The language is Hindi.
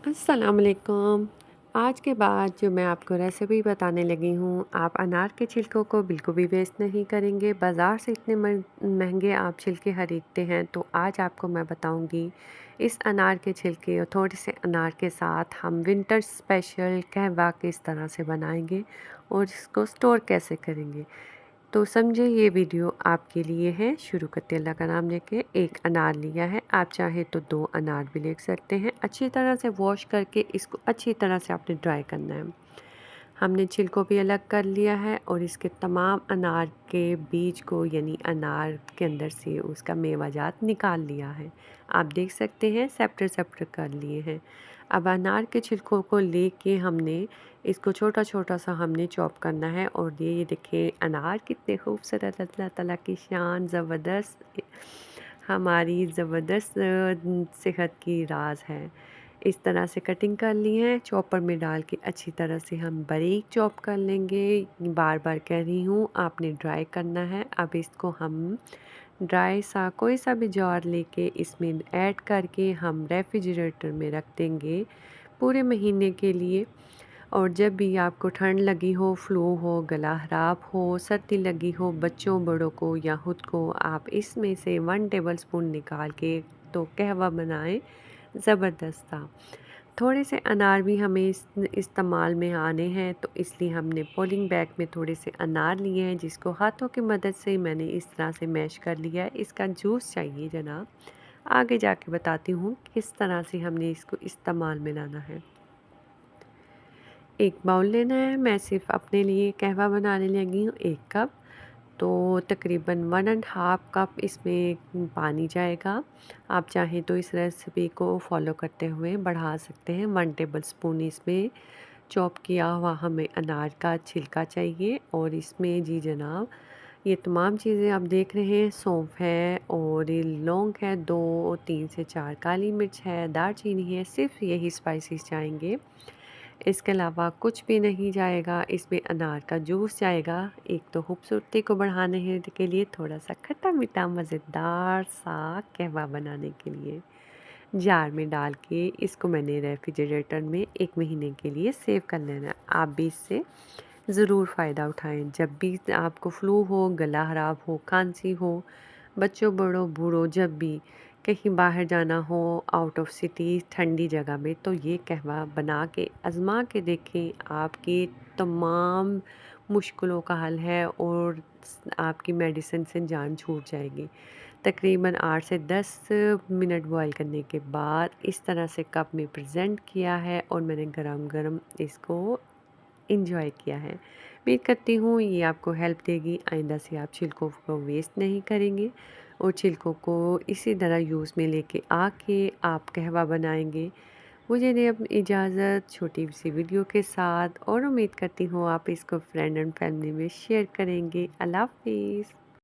अस्सलाम वालेकुम। आज के बाद जो मैं आपको रेसिपी बताने लगी हूँ, आप अनार के छिलकों को बिल्कुल भी वेस्ट नहीं करेंगे। बाज़ार से इतने महंगे आप छिलके खरीदते हैं, तो आज आपको मैं बताऊँगी इस अनार के छिलके और थोड़े से अनार के साथ हम विंटर स्पेशल कहवा किस तरह से बनाएंगे और इसको स्टोर कैसे करेंगे। तो समझे ये वीडियो आपके लिए है। शुरू करते अल्लाह का नाम लेके। एक अनार लिया है, आप चाहे तो 2 अनार भी ले सकते हैं। अच्छी तरह से वॉश करके इसको अच्छी तरह से आपने ड्राई करना है। हमने छिलको भी अलग कर लिया है और इसके तमाम अनार के बीज को यानी अनार के अंदर से उसका मेवाजात निकाल लिया है। आप देख सकते हैं सेपरेट सेपरेट कर लिए हैं। अब अनार के छिलकों को लेके हमने इसको छोटा छोटा सा हमने चॉप करना है और ये देखिए अनार कितने खूबसूरत, अल्लाह ताला की शान, ज़बरदस्त हमारी ज़बरदस्त सेहत की राज है। इस तरह से कटिंग कर ली है, चॉपर में डाल के अच्छी तरह से हम बारीक चॉप कर लेंगे। बार बार कह रही हूँ आपने ड्राई करना है। अब इसको हम ड्राई सा कोई सा भी जार लेके इसमें ऐड करके हम रेफ्रिजरेटर में रख देंगे पूरे महीने के लिए। और जब भी आपको ठंड लगी हो, फ्लू हो, गला ख़राब हो, सर्दी लगी हो, बच्चों बड़ों को या खुद को, आप इसमें से 1 टेबलस्पून निकाल के तो कहवा बनाएं ज़बरदस्त था। थोड़े से अनार भी हमें इस्तेमाल में आने हैं, तो इसलिए हमने पॉलिंग बैग में थोड़े से अनार लिए हैं जिसको हाथों की मदद से मैंने इस तरह से मैश कर लिया है। इसका जूस चाहिए जनाब, आगे जाके बताती हूँ किस तरह से हमने इसको इस्तेमाल में लाना है। एक बाउल लेना है, मैं सिर्फ अपने लिए कहवा बनाने लगी हूँ 1 कप। तो तकरीबन 1 एंड हाफ़ कप इसमें पानी जाएगा। आप चाहें तो इस रेसिपी को फॉलो करते हुए बढ़ा सकते हैं। 1 टेबलस्पून इसमें चॉप किया हुआ हमें अनार का छिलका चाहिए और इसमें जी जनाब ये तमाम चीज़ें आप देख रहे हैं, सौंफ है और ये लौंग है, 2 3 से 4 काली मिर्च है, दालचीनी है, सिर्फ यही स्पाइसेस जाएंगे। इसके अलावा कुछ भी नहीं जाएगा। इसमें अनार का जूस जाएगा। एक तो खूबसूरती को बढ़ाने के लिए, थोड़ा सा खट्टा मीठा मज़ेदार सा कहवा बनाने के लिए। जार में डाल के इसको मैंने रेफ्रिजरेटर में 1 महीने के लिए सेव कर लेना है। आप भी इससे ज़रूर फ़ायदा उठाएं। जब भी आपको फ्लू हो, गला ख़राब हो, खांसी हो, बच्चों बड़ों बूढ़ों जब भी कहीं बाहर जाना हो आउट ऑफ सिटी ठंडी जगह में, तो ये कहवा बना के आज़मा के देखें। आपकी तमाम मुश्किलों का हल है और आपकी मेडिसिन से जान छूट जाएगी। तकरीबन 8 से 10 मिनट बॉईल करने के बाद इस तरह से कप में प्रेजेंट किया है और मैंने गरम-गरम इसको एंजॉय किया है। उम्मीद करती हूँ ये आपको हेल्प देगी। आइंदा से आप छिलकों को वेस्ट नहीं करेंगे और छिलकों को इसी तरह यूज़ में लेके आके आप कहवा बनाएंगे। मुझे दें अब इजाज़त छोटी सी वीडियो के साथ और उम्मीद करती हूँ आप इसको फ्रेंड एंड फैमिली में शेयर करेंगे। अल्लाह हाफ़िज़।